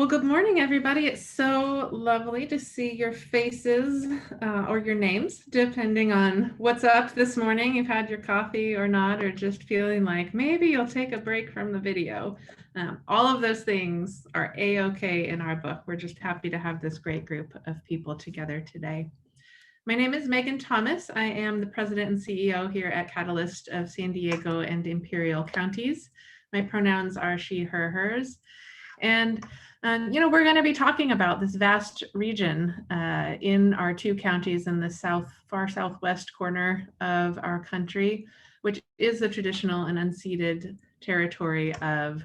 Well, good morning, everybody. It's so lovely to see your faces or your names, depending on what's up this morning. You've had your coffee or not, or just feeling like maybe you'll take a break from the video. All of those things are A-OK in our book. We're just happy to have this great group of people together today. My name is Megan Thomas. I am the president and CEO here at Catalyst of San Diego and Imperial Counties. My pronouns are she, her, hers. And we're going to be talking about this vast region in our two counties in the far southwest corner of our country, which is the traditional and unceded territory of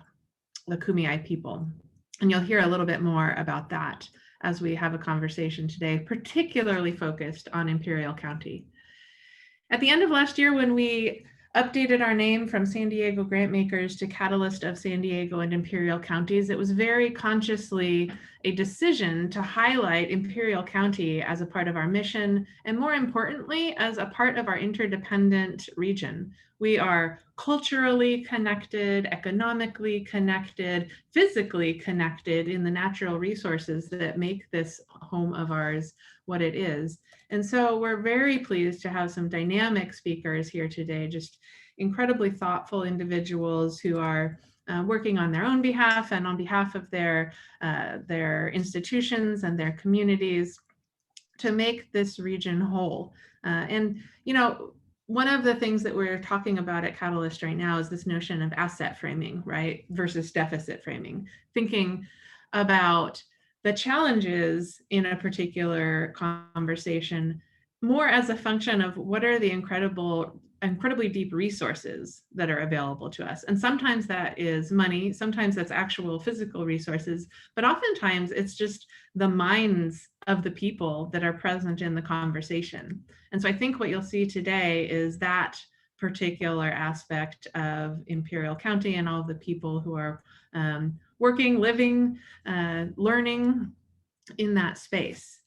the Kumeyaay people. And you'll hear a little bit more about that as we have a conversation today, particularly focused on Imperial County. At the end of last year, when we updated our name from San Diego Grantmakers to Catalyst of San Diego and Imperial Counties, it was very consciously a decision to highlight Imperial County as a part of our mission, and more importantly, as a part of our interdependent region. We are culturally connected, economically connected, physically connected in the natural resources that make this home of ours what it is. And so we're very pleased to have some dynamic speakers here today, just incredibly thoughtful individuals who are working on their own behalf and on behalf of their institutions and their communities to make this region whole. One of the things that we're talking about at Catalyst right now is this notion of asset framing, right, versus deficit framing, thinking about the challenges in a particular conversation more as a function of what are the incredibly deep resources that are available to us. And sometimes that is money, sometimes that's actual physical resources, but oftentimes it's just the minds of the people that are present in the conversation. And so I think what you'll see today is that particular aspect of Imperial County and all of the people who are working, living, learning in that space.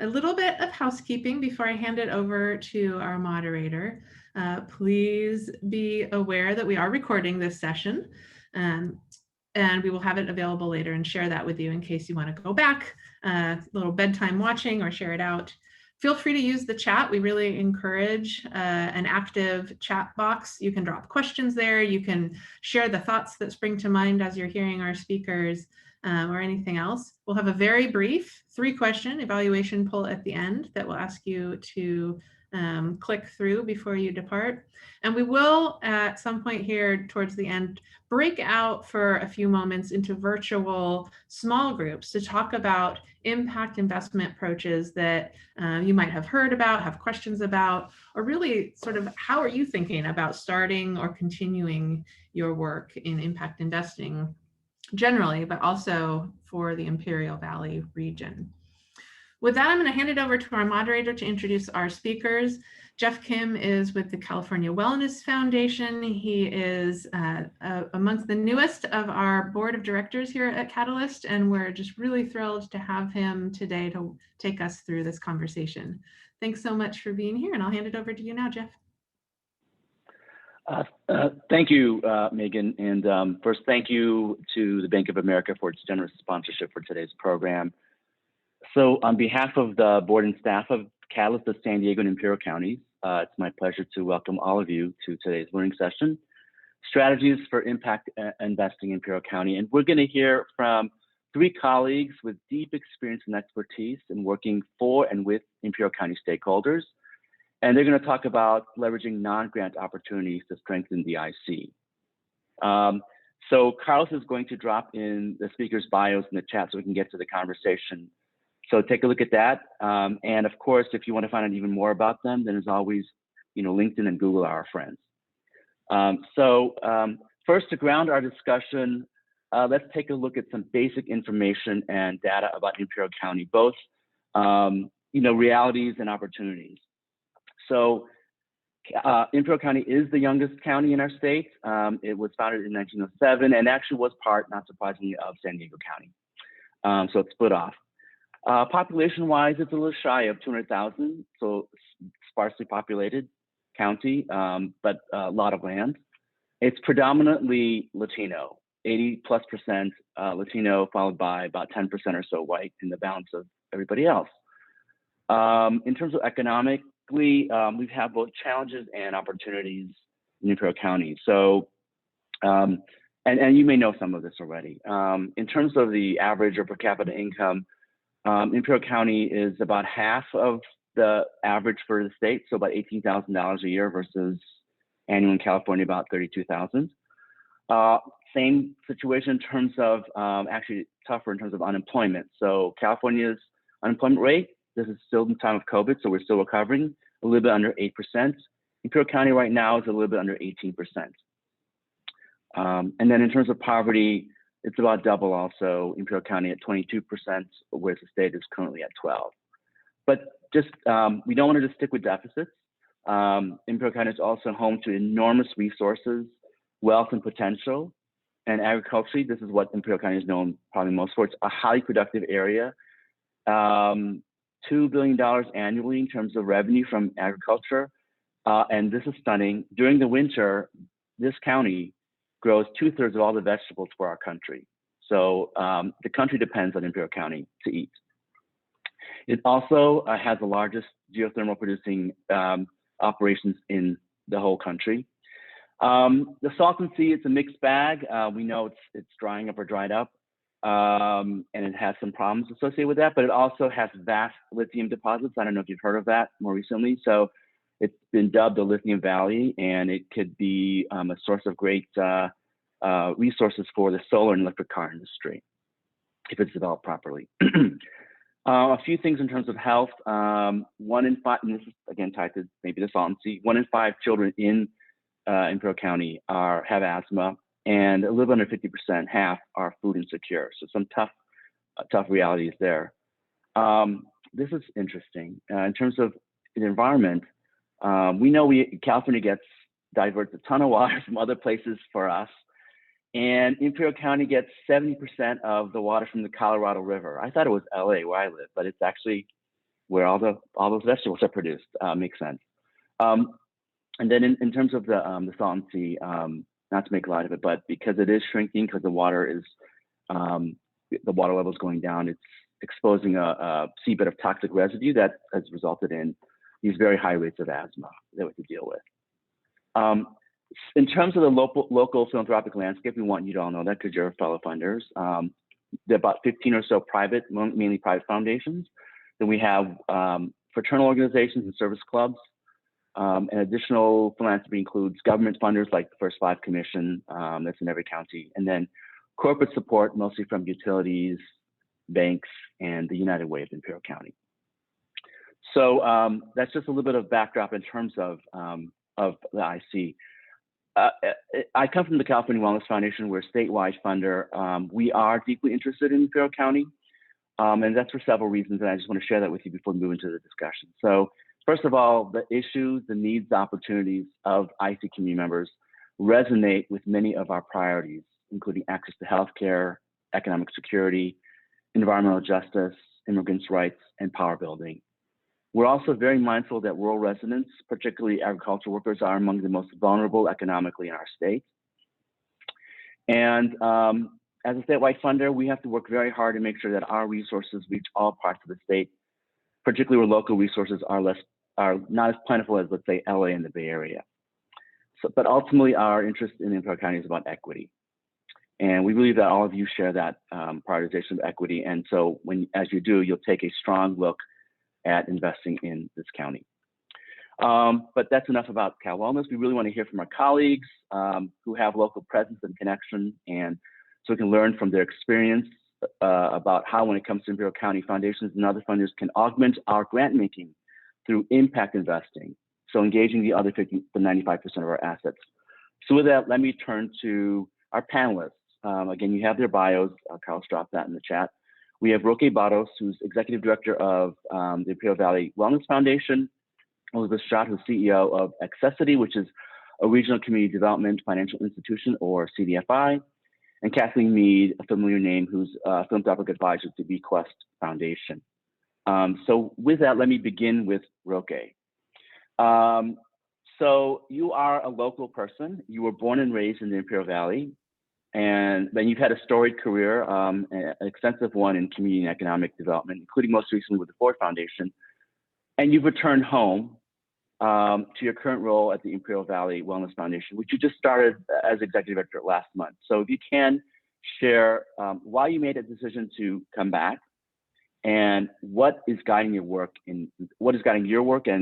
A little bit of housekeeping before I hand it over to our moderator. Please be aware that we are recording this session, and we will have it available later and share that with you in case you want to go back, a little bedtime watching or share it out. Feel free to use the chat. We really encourage an active chat box. You can drop questions there. You can share the thoughts that spring to mind as you're hearing our speakers or anything else. We'll have a very brief 3-question evaluation poll at the end that will ask you to click through before you depart. And we will, at some point here towards the end, break out for a few moments into virtual small groups to talk about impact investment approaches that you might have heard about, have questions about, or really sort of how are you thinking about starting or continuing your work in impact investing generally, but also for the Imperial Valley region. With that, I'm going to hand it over to our moderator to introduce our speakers. Jeff Kim is with the California Wellness Foundation. He is amongst the newest of our board of directors here at Catalyst, and we're just really thrilled to have him today to take us through this conversation. Thanks so much for being here, and I'll hand it over to you now, Jeff. Thank you, Megan. And first, thank you to the Bank of America for its generous sponsorship for today's program. So on behalf of the board and staff of Catalyst of San Diego and Imperial Counties, it's my pleasure to welcome all of you to today's learning session, Strategies for Impact Investing in Imperial County. And we're going to hear from 3 colleagues with deep experience and expertise in working for and with Imperial County stakeholders. And they're going to talk about leveraging non-grant opportunities to strengthen the IC. So Carlos is going to drop in the speakers' bios in the chat so we can get to the conversation. So take a look at that. And of course, if you want to find out even more about them, then as always, LinkedIn and Google are our friends. First, to ground our discussion, let's take a look at some basic information and data about Imperial County, both realities and opportunities. So Imperial County is the youngest county in our state. It was founded in 1907 and actually was part, not surprisingly, of San Diego County. So it's split off. Population-wise, it's a little shy of 200,000, so sparsely populated county, but a lot of land. It's predominantly Latino. 80+% Latino, followed by about 10% or so white, and the balance of everybody else. In terms of economically, we've had both challenges and opportunities in Imperial County. So, and you may know some of this already. In terms of the average or per capita income, Imperial County is about half of the average for the state, so about $18,000 a year versus annual in California about $32,000. Same situation in terms of actually tougher in terms of unemployment. So California's unemployment rate, this is still in time of COVID, so we're still recovering, a little bit under 8%. Imperial County right now is a little bit under 18%. And then in terms of poverty, it's about double also, Imperial County at 22%, whereas the state is currently at 12. But just, we don't want to just stick with deficits. Imperial County is also home to enormous resources, wealth and potential. And agriculturally, this is what Imperial County is known probably most for. It's a highly productive area. $2 billion annually in terms of revenue from agriculture. And this is stunning. During the winter, this county grows 2/3 of all the vegetables for our country. So the country depends on Imperial County to eat. It also has the largest geothermal producing operations in the whole country. The Salton Sea, it's a mixed bag. We know it's drying up or dried up, and it has some problems associated with that, but it also has vast lithium deposits. I don't know if you've heard of that more recently. So it's been dubbed the Lithium Valley, and it could be a source of great resources for the solar and electric car industry if it's developed properly. A few things in terms of health. 1 in 5, and this is again tied to maybe the Salton Sea, 1 in 5 children in Imperial County have asthma, and a little under 50%, half, are food insecure. So some tough realities there. This is interesting. In terms of the environment, we know California diverts a ton of water from other places for us, and Imperial County gets 70% of the water from the Colorado River. I thought it was LA where I live, but it's actually where all those vegetables are produced. Makes sense. And then in terms of the Salton Sea, not to make light of it, but because it is shrinking, because the water level is going down, it's exposing a seabed of toxic residue that has resulted in these very high rates of asthma that we have to deal with. In terms of the local philanthropic landscape, we want you to all know that because you're fellow funders. There are about 15 or so private, mainly private foundations. Then we have fraternal organizations and service clubs. And additional philanthropy includes government funders like the First Five Commission, that's in every county, and then corporate support, mostly from utilities, banks, and the United Way of Imperial County. So that's just a little bit of backdrop in terms of the IC. I come from the California Wellness Foundation. We're a statewide funder. We are deeply interested in Imperial County, and that's for several reasons, and I just want to share that with you before we move into the discussion. So first of all, the issues, the needs, the opportunities of IC community members resonate with many of our priorities, including access to healthcare, economic security, environmental justice, immigrants' rights, and power building. We're also very mindful that rural residents, particularly agricultural workers, are among the most vulnerable economically in our state. And as a statewide funder, we have to work very hard to make sure that our resources reach all parts of the state, particularly where local resources are not as plentiful as, let's say, LA and the Bay Area. So, but ultimately, our interest in Imperial County is about equity. And we believe that all of you share that prioritization of equity. And so as you do, you'll take a strong look at investing in this county. But that's enough about Cal Wellness. We really want to hear from our colleagues who have local presence and connection, and so we can learn from their experience about how, when it comes to Imperial County foundations and other funders, can augment our grant making through impact investing, so engaging the other 95% of our assets. So with that, let me turn to our panelists. Again, you have their bios. Carlos dropped that in the chat. We have Roque Barros, who's Executive Director of the Imperial Valley Wellness Foundation, Elizabeth Schott, who's CEO of Accessity, which is a regional community development financial institution, or CDFI, and Kathleen Mead, a familiar name, who's a philanthropic advisor to Bequest Foundation. So with that, let me begin with Roque. So you are a local person. You were born and raised in the Imperial Valley, And then you've had a storied career, an extensive one in community and economic development, including most recently with the Ford Foundation. And you've returned home to your current role at the Imperial Valley Wellness Foundation, which you just started as executive director last month. So if you can share why you made a decision to come back, and what is guiding your work and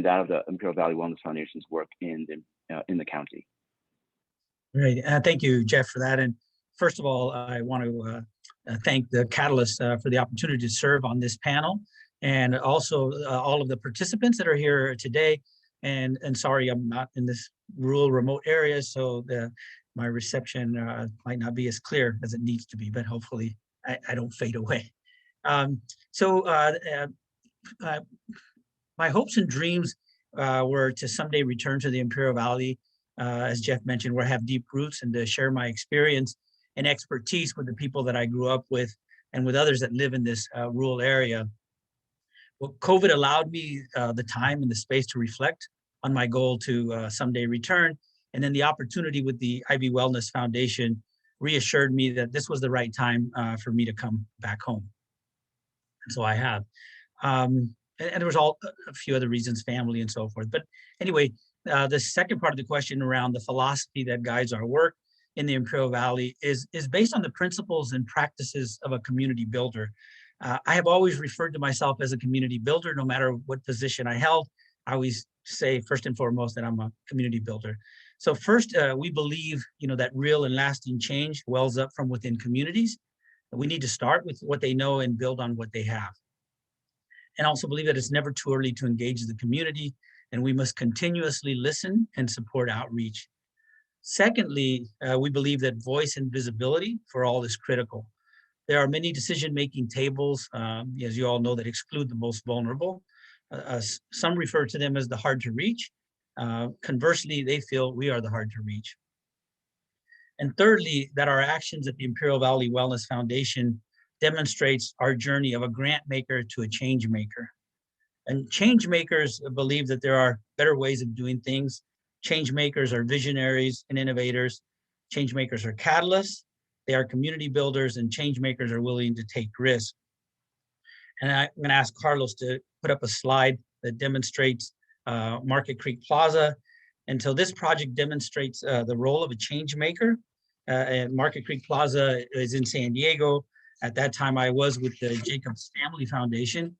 that of the Imperial Valley Wellness Foundation's work in the county. Great. Thank you, Jeff, for that. And first of all, I want to thank the Catalyst for the opportunity to serve on this panel, and also all of the participants that are here today. And sorry, I'm not in this rural, remote area, so my reception might not be as clear as it needs to be, but hopefully I don't fade away. My hopes and dreams were to someday return to the Imperial Valley, as Jeff mentioned, where I have deep roots, and to share my experience and expertise with the people that I grew up with and with others that live in this rural area. Well, COVID allowed me the time and the space to reflect on my goal to someday return. And then the opportunity with the IV Wellness Foundation reassured me that this was the right time for me to come back home. And so I have. And there was a few other reasons, family and so forth. But anyway, the second part of the question around the philosophy that guides our work in the Imperial Valley is based on the principles and practices of a community builder. I have always referred to myself as a community builder, no matter what position I held. I always say first and foremost that I'm a community builder. So first, we believe, that real and lasting change wells up from within communities. We need to start with what they know and build on what they have. And also believe that it's never too early to engage the community, and we must continuously listen and support outreach. Secondly, we believe that voice and visibility for all is critical. There are many decision-making tables, as you all know, that exclude the most vulnerable. Some refer to them as the hard to reach. Conversely, they feel we are the hard to reach. And thirdly, that our actions at the Imperial Valley Wellness Foundation demonstrates our journey of a grant maker to a change maker. And change makers believe that there are better ways of doing things. Change makers are visionaries and innovators. Change makers are catalysts. They are community builders, and change makers are willing to take risks. And I'm going to ask Carlos to put up a slide that demonstrates Market Creek Plaza. And so this project demonstrates the role of a change maker. And Market Creek Plaza is in San Diego. At that time, I was with the Jacobs Family Foundation.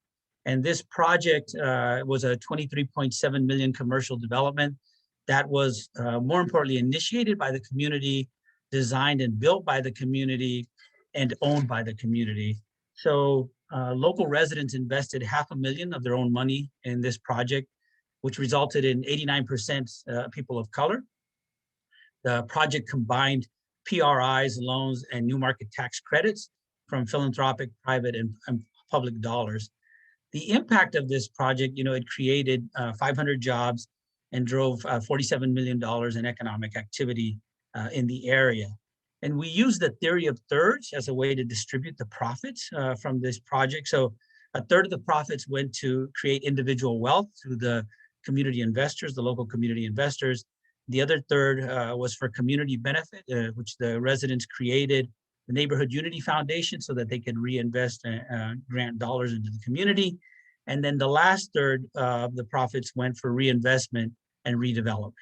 And this project was a 23.7 million commercial development that was more importantly initiated by the community, designed and built by the community, and owned by the community. So local residents invested $500,000 of their own money in this project, which resulted in 89% people of color. The project combined PRIs, loans, and new market tax credits from philanthropic, private, and public dollars. The impact of this project, it created 500 jobs and drove $47 million in economic activity in the area. And we use the theory of thirds as a way to distribute the profits from this project. So a third of the profits went to create individual wealth through the community investors, the local community investors. The other third was for community benefit, which the residents created the Neighborhood Unity Foundation so that they could reinvest grant dollars into the community. And then the last third of the profits went for reinvestment and redevelopment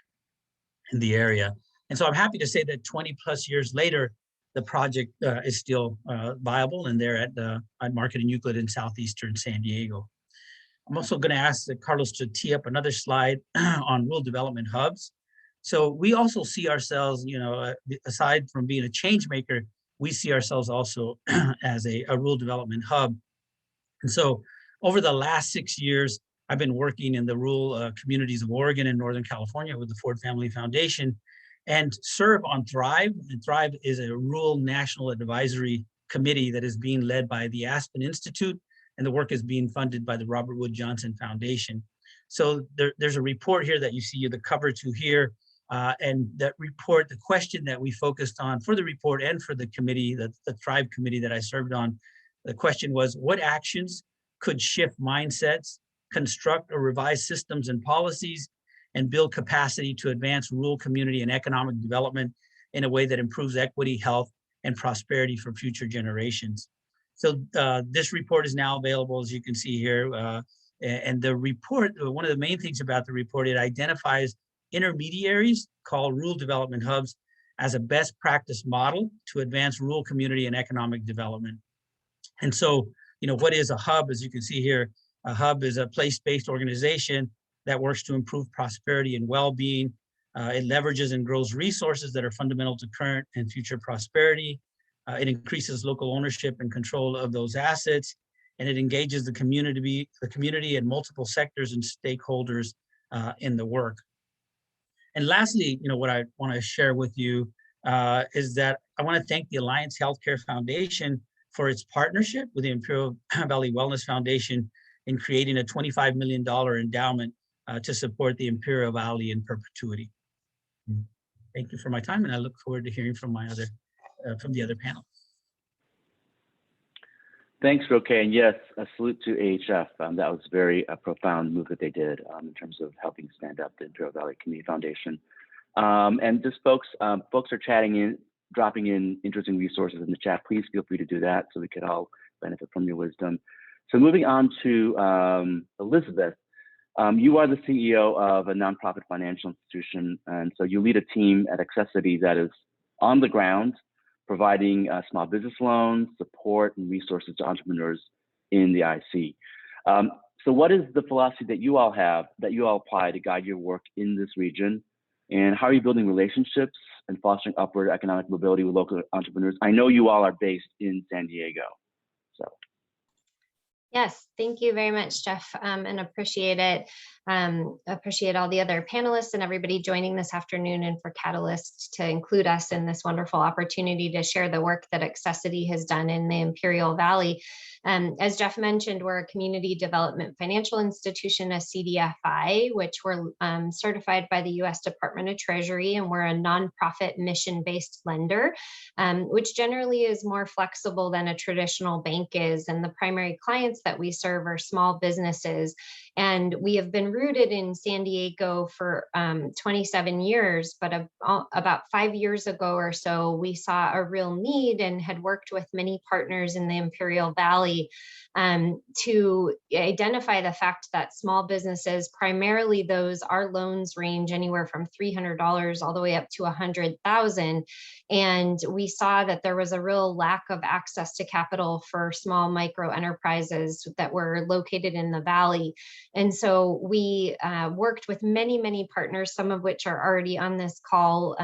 in the area. And so I'm happy to say that 20 plus years later, the project is still viable, and they're at Market and Euclid in southeastern San Diego. I'm also going to ask Carlos to tee up another slide on rural development hubs. So we also see ourselves, aside from being a change maker, we see ourselves also as a rural development hub. And so over the last 6 years, I've been working in the rural communities of Oregon and Northern California with the Ford Family Foundation, and serve on Thrive. And Thrive is a rural national advisory committee that is being led by the Aspen Institute, and the work is being funded by the Robert Wood Johnson Foundation. So there's a report here that you see the cover to here. And that report, the question that we focused on for the report and for the committee, the Thrive committee that I served on, the question was, what actions could shift mindsets, construct or revise systems and policies, and build capacity to advance rural community and economic development in a way that improves equity, health, and prosperity for future generations. So this report is now available, as you can see here. And the report, one of the main things about the report, it identifies intermediaries called rural development hubs as a best practice model to advance rural community and economic development. And so, what is a hub? As you can see here, a hub is a place-based organization that works to improve prosperity and well-being. It leverages and grows resources that are fundamental to current and future prosperity. It increases local ownership and control of those assets, and it engages the community and multiple sectors and stakeholders in the work. And lastly, what I want to share with you is that I want to thank the Alliance Healthcare Foundation for its partnership with the Imperial Valley Wellness Foundation in creating a $25 million endowment to support the Imperial Valley in perpetuity. Thank you for my time, and I look forward to hearing from the other panel. Thanks, Roque. And yes, a salute to AHF. That was a very profound move that they did in terms of helping stand up the Imperial Valley Community Foundation. And just folks are chatting in, dropping in interesting resources in the chat. Please feel free to do that so we could all benefit from your wisdom. So moving on to Elizabeth, you are the CEO of a nonprofit financial institution, and so you lead a team at Accessity that is on the ground, providing small business loans, support, and resources to entrepreneurs in the IC. So what is the philosophy that you all have, that you all apply to guide your work in this region? And how are you building relationships and fostering upward economic mobility with local entrepreneurs? I know you all are based in San Diego, so. Yes, thank you very much, Jeff, and appreciate it. Appreciate all the other panelists and everybody joining this afternoon, and for Catalyst to include us in this wonderful opportunity to share the work that Accessity has done in the Imperial Valley. As Jeff mentioned, we're a community development financial institution, a CDFI, which we're certified by the U.S. Department of Treasury, and we're a nonprofit mission-based lender, which generally is more flexible than a traditional bank is. And the primary clients that we serve are small businesses. And we have been rooted in San Diego for 27 years, but about 5 years ago or so, we saw a real need and had worked with many partners in the Imperial Valley to identify the fact that small businesses, primarily those, our loans range anywhere from $300 all the way up to $100,000. And we saw that there was a real lack of access to capital for small micro enterprises that were located in the Valley. And so we worked with many, many partners, some of which are already on this call,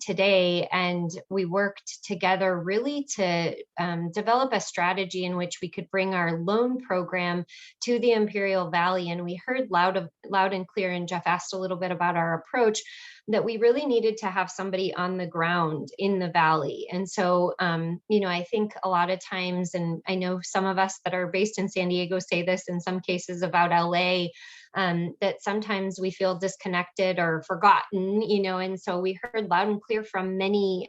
today. And we worked together really to develop a strategy in which we could bring our loan program to the Imperial Valley. And we heard loud and clear, and Jeff asked a little bit about our approach, that we really needed to have somebody on the ground in the Valley. And so, I think a lot of times, and I know some of us that are based in San Diego say this in some cases about LA, that sometimes we feel disconnected or forgotten, and so we heard loud and clear from many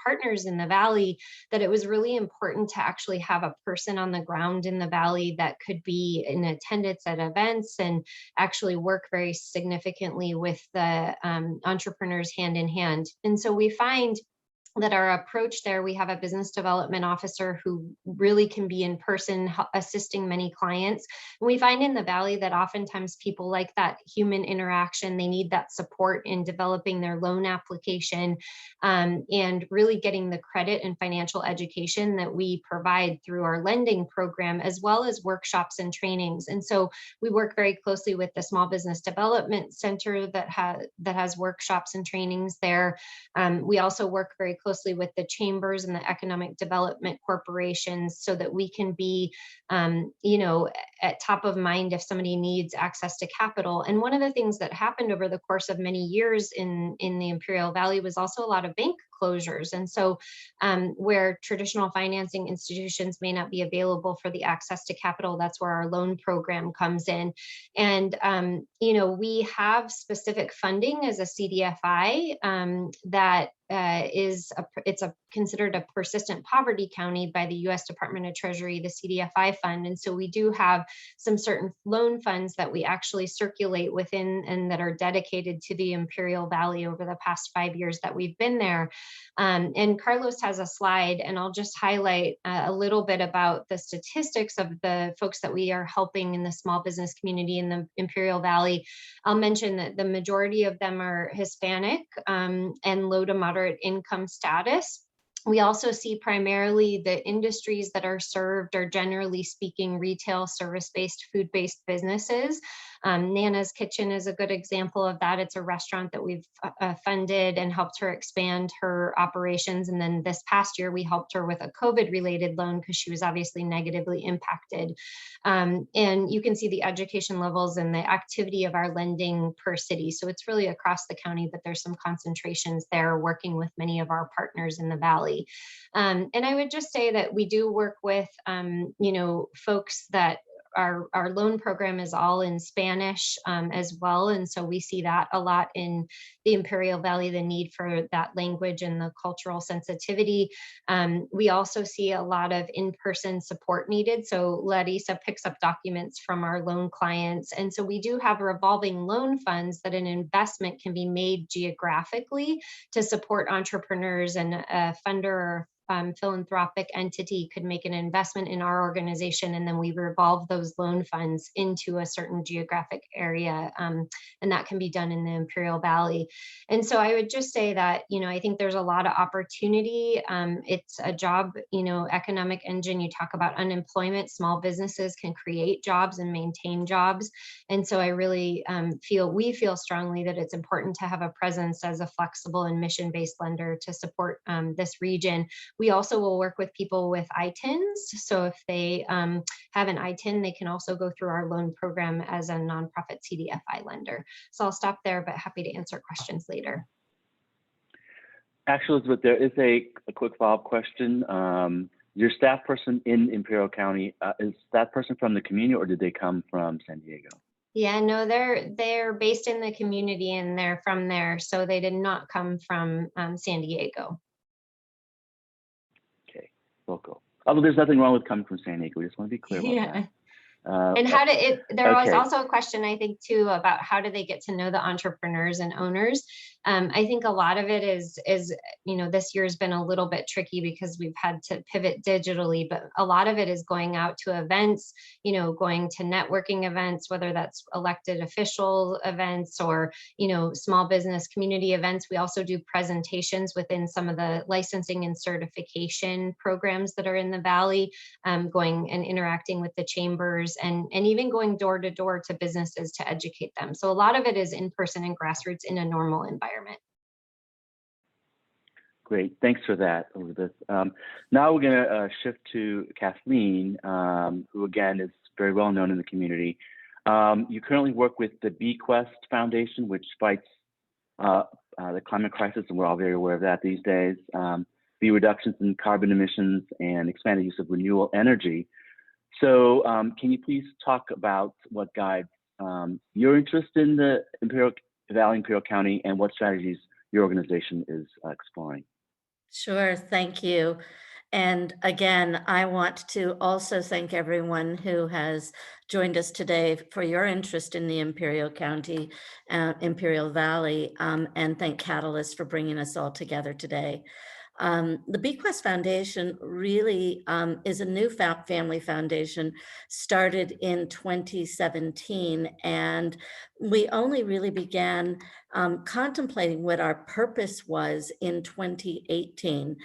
partners in the Valley that it was really important to actually have a person on the ground in the Valley that could be in attendance at events and actually work very significantly with the entrepreneurs hand in hand. And so we find that our approach there, we have a business development officer who really can be in person assisting many clients. And we find in the Valley that oftentimes people like that human interaction, they need that support in developing their loan application and really getting the credit and financial education that we provide through our lending program, as well as workshops and trainings. And so we work very closely with the Small Business Development Center that has workshops and trainings there. We also work very closely with the chambers and the economic development corporations so that we can be, at top of mind if somebody needs access to capital. And one of the things that happened over the course of many years in the Imperial Valley was also a lot of bank closures. And so where traditional financing institutions may not be available for the access to capital, that's where our loan program comes in. And, we have specific funding as a CDFI that it's considered a persistent poverty county by the U.S. Department of Treasury, the CDFI fund. And so we do have some certain loan funds that we actually circulate within and that are dedicated to the Imperial Valley over the past 5 years that we've been there. And Carlos has a slide, and I'll just highlight a little bit about the statistics of the folks that we are helping in the small business community in the Imperial Valley. I'll mention that the majority of them are Hispanic and low to moderate income status. We also see primarily the industries that are served are, generally speaking, retail, service-based, food-based businesses. Nana's Kitchen is a good example of that. It's a restaurant that we've funded and helped her expand her operations. And then this past year, we helped her with a COVID-related loan because she was obviously negatively impacted. And you can see the education levels and the activity of our lending per city. So it's really across the county, but there's some concentrations there, working with many of our partners in the Valley. And I would just say that we do work with, folks that our loan program is all in Spanish as well. And so we see that a lot in the Imperial Valley, the need for that language and the cultural sensitivity. We also see a lot of in-person support needed. So Larissa picks up documents from our loan clients. And so we do have revolving loan funds that an investment can be made geographically to support entrepreneurs, and a funder or philanthropic entity could make an investment in our organization, and then we revolve those loan funds into a certain geographic area, and that can be done in the Imperial Valley. And so I would just say that, I think there's a lot of opportunity. It's a job, economic engine. You talk about unemployment, small businesses can create jobs and maintain jobs. And so I really we feel strongly that it's important to have a presence as a flexible and mission-based lender to support this region. We also will work with people with ITINs. So if they have an ITIN, they can also go through our loan program as a nonprofit CDFI lender. So I'll stop there, but happy to answer questions later. Actually, Elizabeth, there is a quick follow-up question. Your staff person in Imperial County, is that person from the community, or did they come from San Diego? Yeah, no, they're based in the community and they're from there. So they did not come from San Diego. Local. Although there's nothing wrong with coming from San Diego. We just want to be clear about that. And there was also a question, I think, too, about how do they get to know the entrepreneurs and owners. I think a lot of it is, this year's been a little bit tricky because we've had to pivot digitally, but a lot of it is going out to events, going to networking events, whether that's elected official events or, small business community events. We also do presentations within some of the licensing and certification programs that are in the Valley, going and interacting with the chambers and even going door to door to businesses to educate them. So a lot of it is in person and grassroots in a normal environment. Great, thanks for that, Elizabeth. Now we're going to shift to Kathleen, who again is very well known in the community. You currently work with the Bequest Foundation, which fights the climate crisis, and we're all very aware of that these days. The reductions in carbon emissions and expanded use of renewable energy. So can you please talk about what guides your interest in the Imperial County, and what strategies your organization is exploring? Sure, thank you. And again, I want to also thank everyone who has joined us today for your interest in the Imperial County, Imperial Valley, and thank Catalyst for bringing us all together today. The Bequest Foundation really is a new family foundation, started in 2017, and we only really began contemplating what our purpose was in 2018.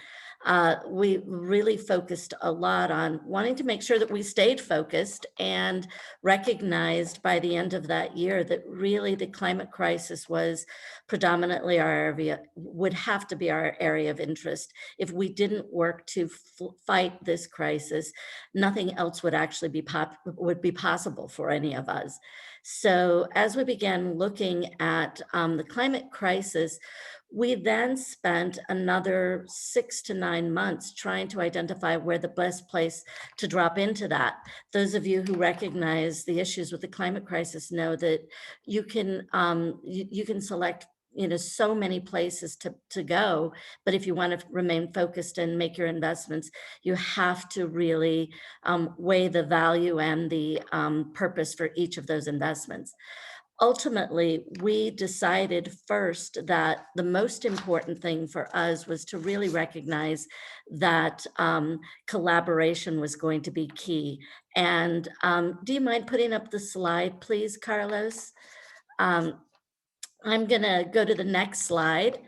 We really focused a lot on wanting to make sure that we stayed focused, and recognized by the end of that year that really the climate crisis was predominantly our area, would have to be our area of interest. If we didn't work to fight this crisis, nothing else would actually be possible for any of us. So as we began looking at the climate crisis, we then spent another 6 to 9 months trying to identify where the best place to drop into that. Those of you who recognize the issues with the climate crisis know that you can select so many places to go. But if you want to remain focused and make your investments, you have to really weigh the value and the purpose for each of those investments. Ultimately, we decided first that the most important thing for us was to really recognize that collaboration was going to be key. And do you mind putting up the slide, please, Carlos? I'm going to go to the next slide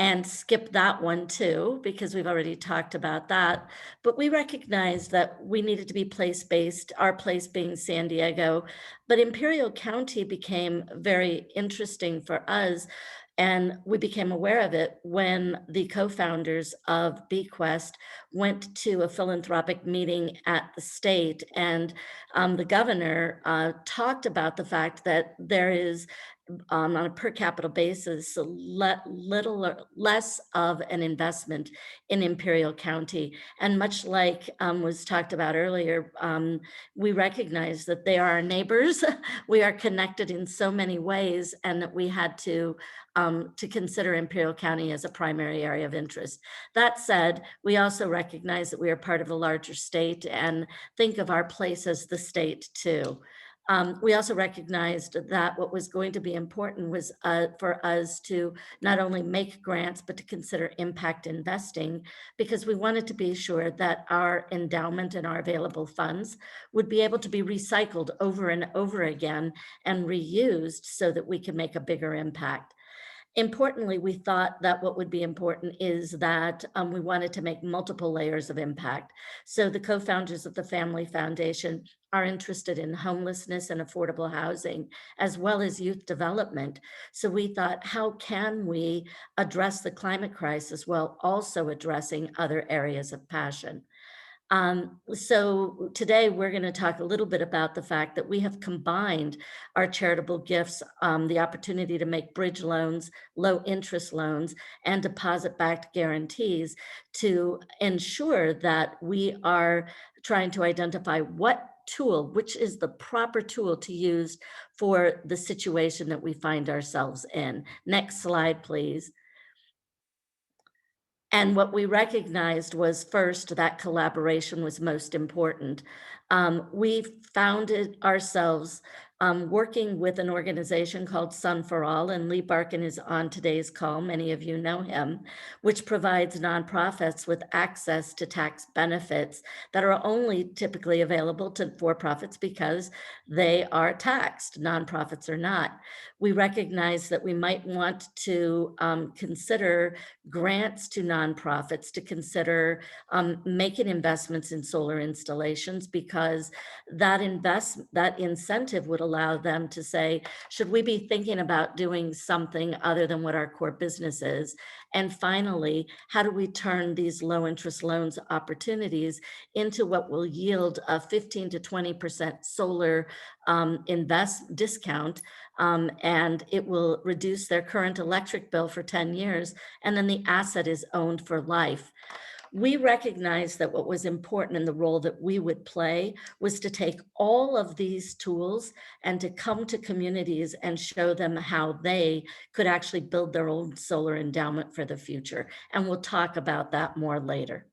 and skip that one too, because we've already talked about that. But we recognized that we needed to be place-based, our place being San Diego. But Imperial County became very interesting for us, and we became aware of it when the co-founders of BQuest went to a philanthropic meeting at the state, and the governor talked about the fact that there is on a per capita basis, little or less of an investment in Imperial County. And much like was talked about earlier, we recognize that they are our neighbors. We are connected in so many ways, and that we had to consider Imperial County as a primary area of interest. That said, we also recognize that we are part of a larger state and think of our place as the state too. We also recognized that what was going to be important was for us to not only make grants, but to consider impact investing, because we wanted to be sure that our endowment and our available funds would be able to be recycled over and over again and reused so that we can make a bigger impact. Importantly, we thought that what would be important is that we wanted to make multiple layers of impact. So the co-founders of the Family Foundation are interested in homelessness and affordable housing, as well as youth development. So we thought, how can we address the climate crisis while also addressing other areas of passion? So today we're going to talk a little bit about the fact that we have combined our charitable gifts, the opportunity to make bridge loans, low interest loans, and deposit-backed guarantees to ensure that we are trying to identify what tool, which is the proper tool to use for the situation that we find ourselves in. Next slide, please. And what we recognized was first that collaboration was most important. We founded ourselves working with an organization called Sun for All, and Lee Barkin is on today's call, many of you know him, which provides nonprofits with access to tax benefits that are only typically available to for-profits because they are taxed, nonprofits are not. We recognize that we might want to consider grants to nonprofits to consider making investments in solar installations, because that incentive would allow them to say, should we be thinking about doing something other than what our core business is? And finally, how do we turn these low interest loans opportunities into what will yield a 15 to 20% solar invest discount, and it will reduce their current electric bill for 10 years, and then the asset is owned for life. We recognized that what was important in the role that we would play was to take all of these tools and to come to communities and show them how they could actually build their own solar endowment for the future. And we'll talk about that more later.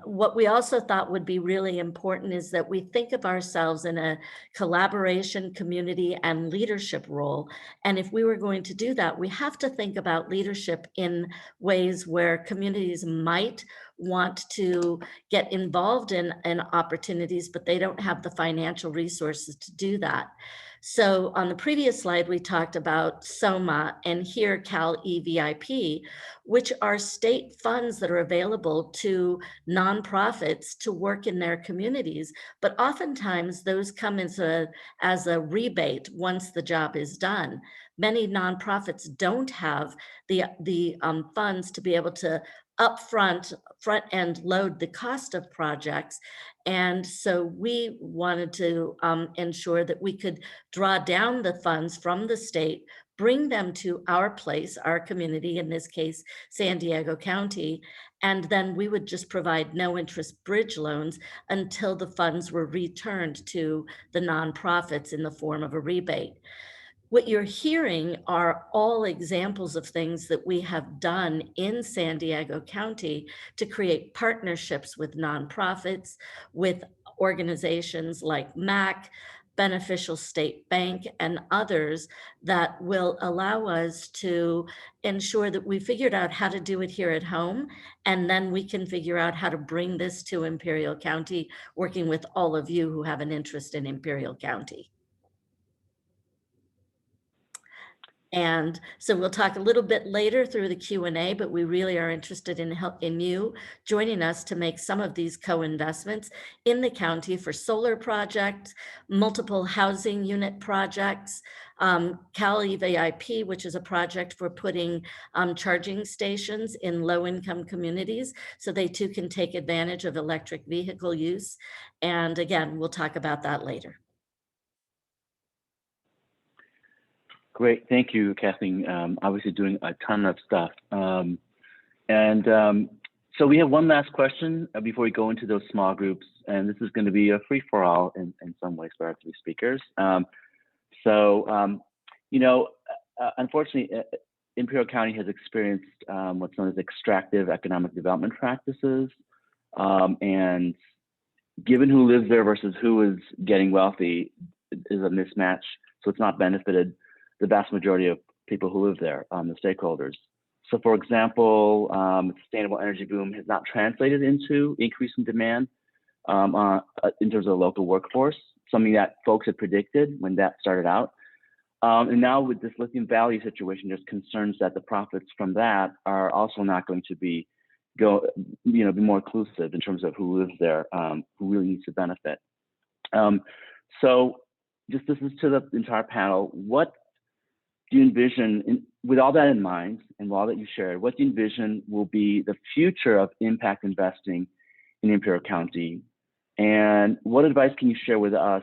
What we also thought would be really important is that we think of ourselves in a collaboration, community, and leadership role. And if we were going to do that, we have to think about leadership in ways where communities might want to get involved in opportunities, but they don't have the financial resources to do that. So on the previous slide, we talked about SOMA, and here Cal EVIP, which are state funds that are available to nonprofits to work in their communities. But oftentimes those come as a rebate once the job is done. Many nonprofits don't have the funds to be able to front end load the cost of projects. And so we wanted to ensure that we could draw down the funds from the state, bring them to our place, our community, in this case, San Diego County, and then we would just provide no interest bridge loans until the funds were returned to the nonprofits in the form of a rebate. What you're hearing are all examples of things that we have done in San Diego County to create partnerships with nonprofits, with organizations like MAC, Beneficial State Bank, and others that will allow us to ensure that we figured out how to do it here at home, and then we can figure out how to bring this to Imperial County, working with all of you who have an interest in Imperial County. And so we'll talk a little bit later through the Q&A, but we really are interested in you joining us to make some of these co-investments in the county for solar projects, multiple housing unit projects, Cali VIP, which is a project for putting charging stations in low-income communities so they too can take advantage of electric vehicle use. And again, we'll talk about that later. Great, thank you, Kathleen. Obviously doing a ton of stuff. So we have one last question before we go into those small groups, and this is going to be a free-for-all in some ways for our three speakers. Unfortunately, Imperial County has experienced what's known as extractive economic development practices, and given who lives there versus who is getting wealthy is a mismatch, so it's not benefited the vast majority of people who live there, the stakeholders. So for example, sustainable energy boom has not translated into increase in demand in terms of the local workforce, something that folks had predicted when that started out. And now with this Lithium Valley situation, there's concerns that the profits from that are also not going to be more inclusive in terms of who lives there, who really needs to benefit. So just this is to the entire panel, what do you envision, with all that in mind and all that you shared, what do you envision will be the future of impact investing in Imperial County? And what advice can you share with us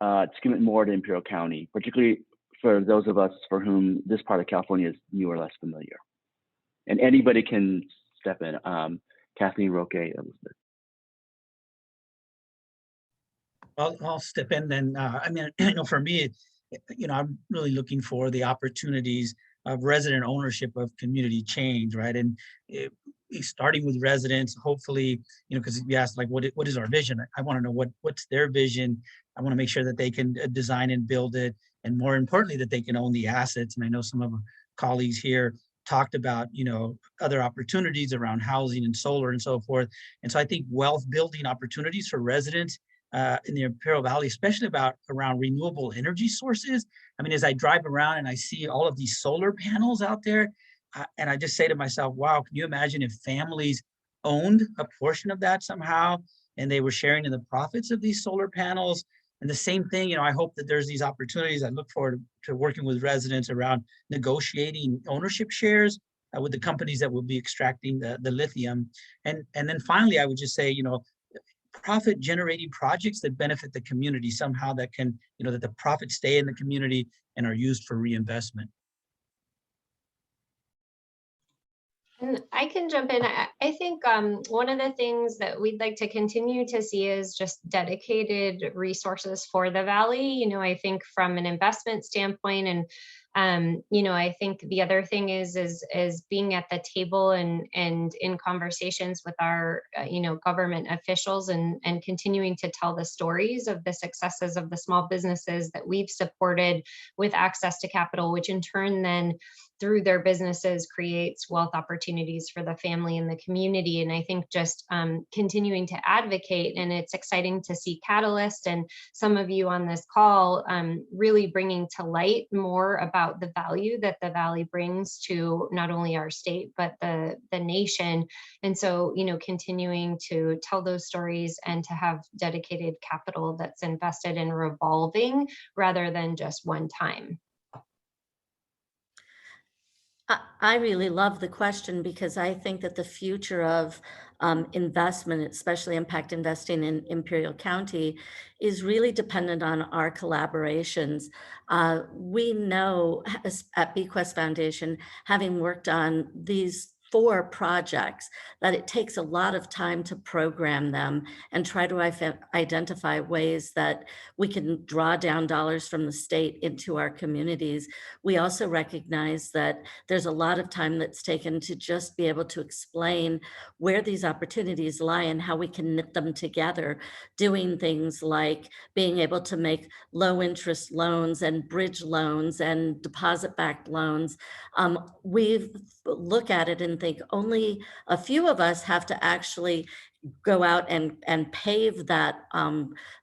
to commit more to Imperial County, particularly for those of us for whom this part of California is new or less familiar? And anybody can step in. Kathleen, Roque, Elizabeth. I'll step in then. For me, I'm really looking for the opportunities of resident ownership of community change, right? And starting with residents, hopefully, because you asked, like, what is our vision? I want to know what's their vision. I want to make sure that they can design and build it, and more importantly, that they can own the assets. And I know some of our colleagues here talked about, other opportunities around housing and solar and so forth. And so I think wealth building opportunities for residents in the Imperial Valley, especially around renewable energy sources. I mean, as I drive around and I see all of these solar panels out there, and I just say to myself, wow, can you imagine if families owned a portion of that somehow, and they were sharing in the profits of these solar panels? And the same thing, I hope that there's these opportunities. I look forward to working with residents around negotiating ownership shares with the companies that will be extracting the lithium. And then finally, I would just say, profit generating projects that benefit the community somehow, that can, that the profits stay in the community and are used for reinvestment. And I can jump in. I think one of the things that we'd like to continue to see is just dedicated resources for the Valley. I think from an investment standpoint, and I think the other thing is being at the table and in conversations with our government officials and continuing to tell the stories of the successes of the small businesses that we've supported with access to capital, which in turn then through their businesses creates wealth opportunities for the family and the community. And I think just continuing to advocate, and it's exciting to see Catalyst and some of you on this call really bringing to light more about the value that the Valley brings to not only our state, but the nation. And so, continuing to tell those stories and to have dedicated capital that's invested in revolving rather than just one time. I really love the question, because I think that the future of investment, especially impact investing in Imperial County, is really dependent on our collaborations. We know at Bequest Foundation, having worked on these for projects that it takes a lot of time to program them and try to identify ways that we can draw down dollars from the state into our communities. We also recognize that there's a lot of time that's taken to just be able to explain where these opportunities lie and how we can knit them together, doing things like being able to make low interest loans and bridge loans and deposit backed loans. We look at it and think only a few of us have to actually go out and pave that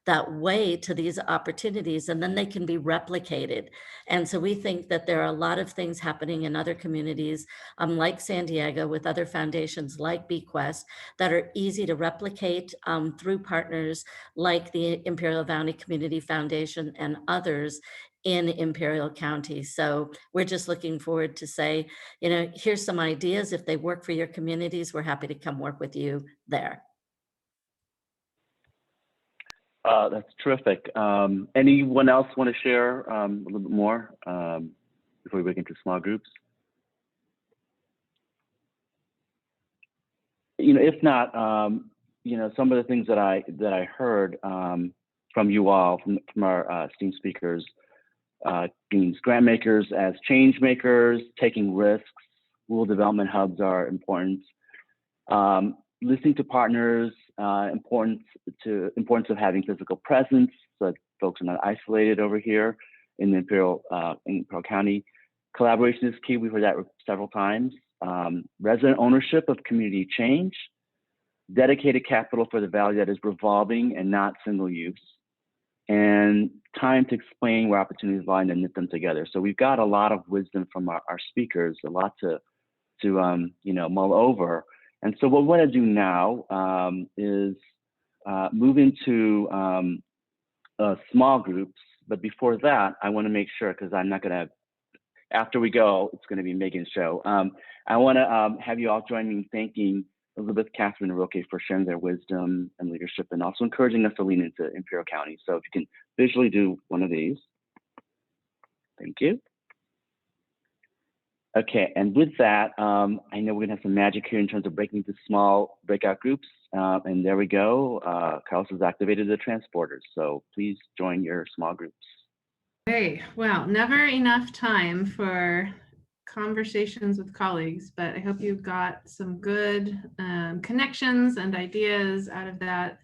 that way to these opportunities, and then they can be replicated. And so we think that there are a lot of things happening in other communities, like San Diego, with other foundations like BQuest, that are easy to replicate through partners like the Imperial County Community Foundation and others in Imperial County. So we're just looking forward to say, you know, here's some ideas. If they work for your communities, we're happy to come work with you there. That's terrific. Anyone else want to share a little bit more before we break into small groups? You know, if not, you know, some of the things that I heard from you all, from our esteemed speakers, being grant makers as change makers, taking risks, rural development hubs are important. Listening to partners, importance of having physical presence so that folks are not isolated over here in Imperial County. Collaboration is key. We've heard that several times. Resident ownership of community change, dedicated capital for the valley that is revolving and not single use, and time to explain where opportunities lie and then knit them together. So we've got a lot of wisdom from our speakers, a lot to you know, mull over. And so what we want to do now is move into small groups. But before that, I want to make sure, because I'm not going to, after we go, it's going to be Megan's show. I want to have you all join me in thanking Elizabeth, Catherine, and Roque for sharing their wisdom and leadership, and also encouraging us to lean into Imperial County. So if you can visually do one of these. Thank you. Okay, and with that, I know we're gonna have some magic here in terms of breaking into small breakout groups. And there we go. Carlos has activated the transporters. So please join your small groups. Hey, well, never enough time for conversations with colleagues, but I hope you got some good connections and ideas out of that.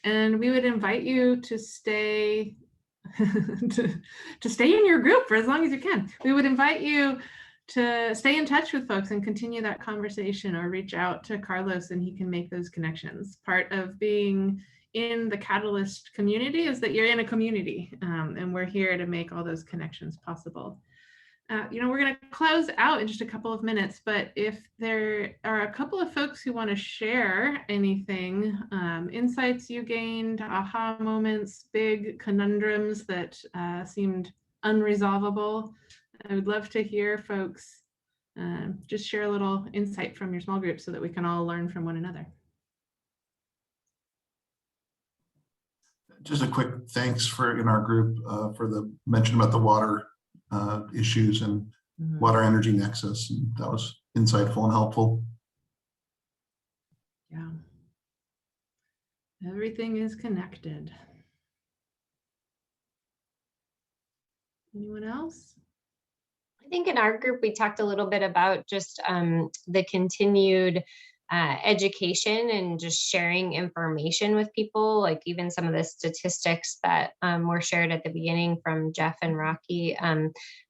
And we would invite you to stay to stay in your group for as long as you can. We would invite you to stay in touch with folks and continue that conversation, or reach out to Carlos and he can make those connections. Part of being in the Catalyst community is that you're in a community, and we're here to make all those connections possible. You know, we're going to close out in just a couple of minutes, but if there are a couple of folks who want to share anything, insights you gained, aha moments, big conundrums that seemed unresolvable, I would love to hear folks just share a little insight from your small group so that we can all learn from one another. Just a quick thanks in our group for the mention about the water issues and water energy nexus, and that was insightful and helpful. Yeah, everything is connected. Anyone else? I think in our group, we talked a little bit about just the continued education and just sharing information with people, like even some of the statistics that were shared at the beginning from Jeff and Rocky.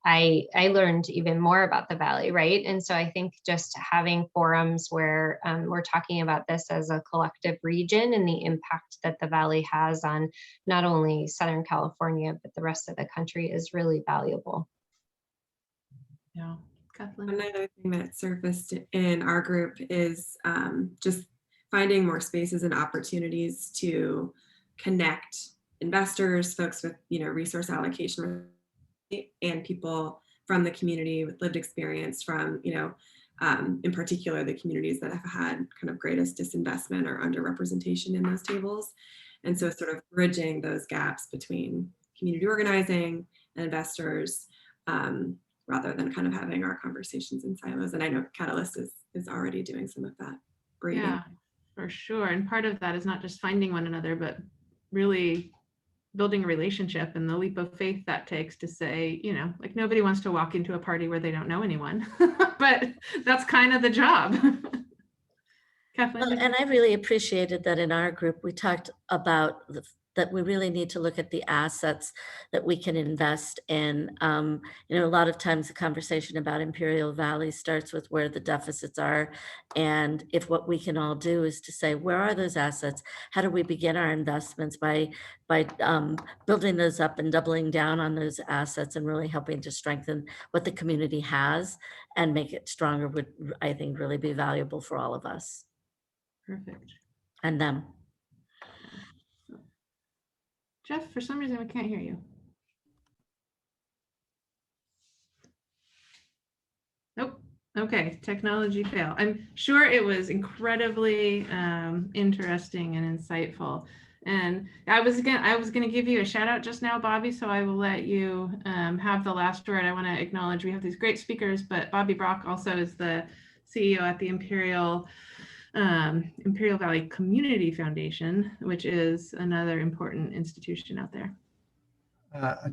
I learned even more about the Valley, right? And so I think just having forums where we're talking about this as a collective region and the impact that the Valley has on not only Southern California, but the rest of the country is really valuable. Yeah, Kathleen. Another thing that surfaced in our group is just finding more spaces and opportunities to connect investors, folks with resource allocation, and people from the community with lived experience from in particular the communities that have had kind of greatest disinvestment or underrepresentation in those tables. And so sort of bridging those gaps between community organizing and investors, rather than kind of having our conversations in silos. And I know Catalyst is is already doing some of that braiding. Yeah, for sure. And part of that is not just finding one another, but really building a relationship and the leap of faith that takes to say, you know, like nobody wants to walk into a party where they don't know anyone, but that's kind of the job. Kathleen, Well, and I really appreciated that in our group, we talked about that we really need to look at the assets that we can invest in. You know, a lot of times the conversation about Imperial Valley starts with where the deficits are. And if what we can all do is to say, where are those assets? How do we begin our investments by building those up and doubling down on those assets and really helping to strengthen what the community has and make it stronger would, I think, really be valuable for all of us. Perfect. And them. Jeff, for some reason, we can't hear you. Nope. Okay, technology fail. I'm sure it was incredibly interesting and insightful. And I was gonna give you a shout out just now, Bobby. So I will let you have the last word. I want to acknowledge we have these great speakers, but Bobby Brock also is the CEO at the Imperial Valley Community Foundation, which is another important institution out there. I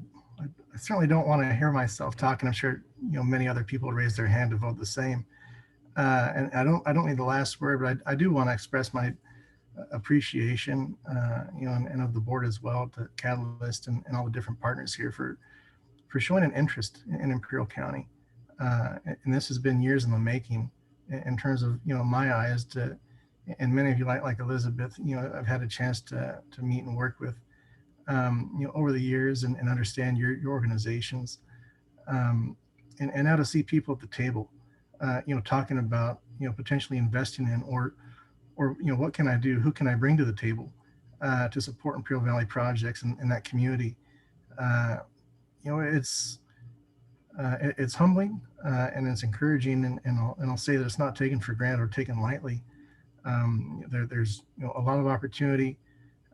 certainly don't want to hear myself talk, and I'm sure many other people raise their hand to vote the same. And I don't need the last word, but I do want to express my appreciation, and of the board as well, to Catalyst and all the different partners here for showing an interest in Imperial County. And this has been years in the making in terms of my eyes to, and many of you like Elizabeth, I've had a chance to meet and work with over the years and understand your organizations, and now to see people at the table, talking about potentially investing in or what can I do, who can I bring to the table to support Imperial Valley projects in that community. It's humbling and it's encouraging, and I'll say that it's not taken for granted or taken lightly. There's a lot of opportunity,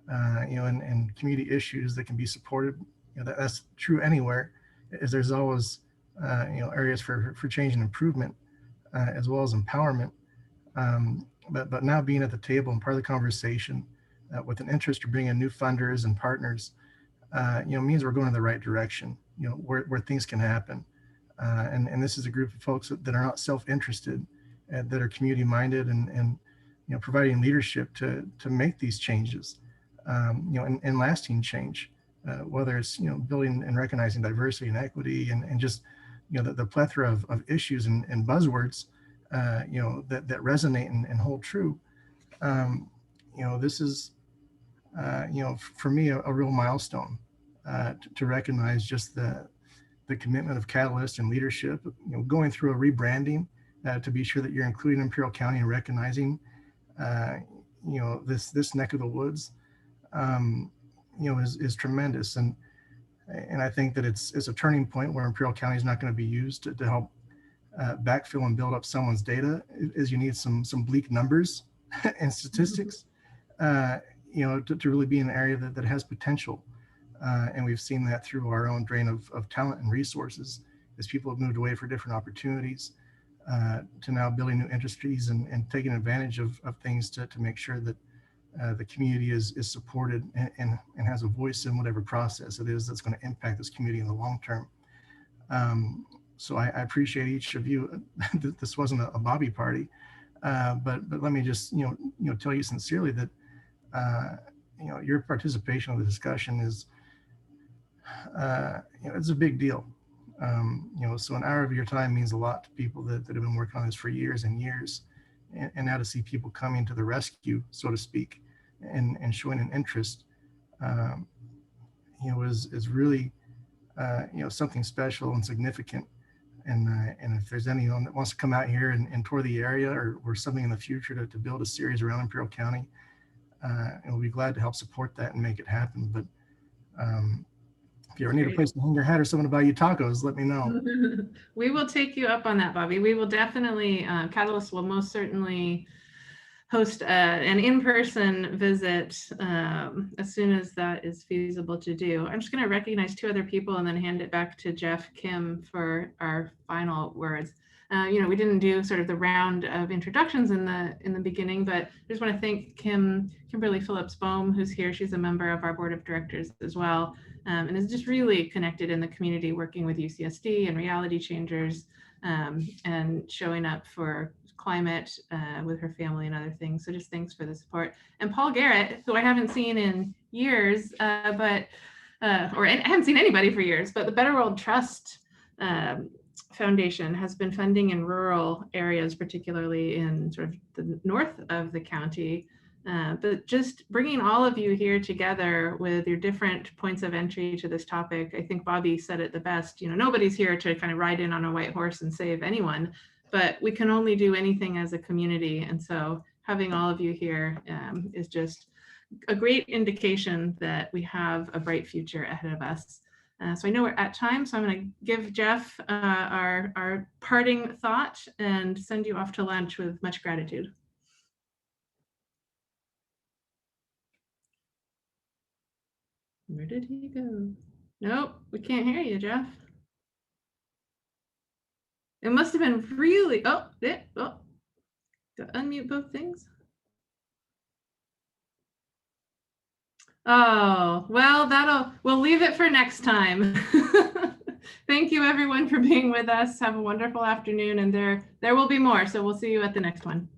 and community issues that can be supported. That's true anywhere, is there's always areas for change and improvement, as well as empowerment. But now being at the table and part of the conversation with an interest to bring in new funders and partners, means we're going in the right direction, where things can happen. And this is a group of folks that are not self-interested, that are community minded and providing leadership to make these changes, and lasting change, whether it's, building and recognizing diversity and equity and just, the plethora of issues and buzzwords, that resonate and hold true. This is, for me, a real milestone, to recognize just the commitment of Catalyst and leadership, going through a rebranding, to be sure that you're including Imperial County and recognizing, this neck of the woods, is tremendous. And I think that it's a turning point where Imperial County is not going to be used to help backfill and build up someone's data, is you need some bleak numbers and statistics, to really be an area that has potential. And we've seen that through our own drain of talent and resources as people have moved away for different opportunities, to now building new industries and taking advantage of things to make sure that the community is supported and has a voice in whatever process it is that's going to impact this community in the long term. So I appreciate each of you. This wasn't a Bobby party, but let me just tell you sincerely that your participation in the discussion is it's a big deal. So an hour of your time means a lot to people that have been working on this for years and years, and now to see people coming to the rescue, so to speak, and showing an interest, is really something special and significant. And if there's anyone that wants to come out here and tour the area or something in the future to build a series around Imperial County, and we'll be glad to help support that and make it happen. But if you ever need a place to hang your hat or someone to buy you tacos, let me know. We will take you up on that, Bobby. We will definitely, Catalyst will most certainly host an in-person visit as soon as that is feasible to do. I'm just going to recognize two other people and then hand it back to Jeff Kim for our final words. We didn't do sort of the round of introductions in the beginning, but I just want to thank Kimberly Phillips Bohm, who's here. She's a member of our board of directors as well, and is just really connected in the community, working with UCSD and reality changers, and showing up for climate with her family and other things. So just thanks for the support. And Paul Garrett, who I haven't seen in years, or I haven't seen anybody for years, but the Better World Trust Foundation has been funding in rural areas, particularly in sort of the north of the county. But just bringing all of you here together with your different points of entry to this topic, I think Bobby said it the best. Nobody's here to kind of ride in on a white horse and save anyone, but we can only do anything as a community. And so having all of you here is just a great indication that we have a bright future ahead of us. So I know we're at time, so I'm going to give Jeff our parting thought and send you off to lunch with much gratitude. Where did he go? Nope, we can't hear you, Jeff. It must have been really, to unmute both things. Oh, well, we'll leave it for next time. Thank you everyone for being with us. Have a wonderful afternoon, and there will be more. So we'll see you at the next one.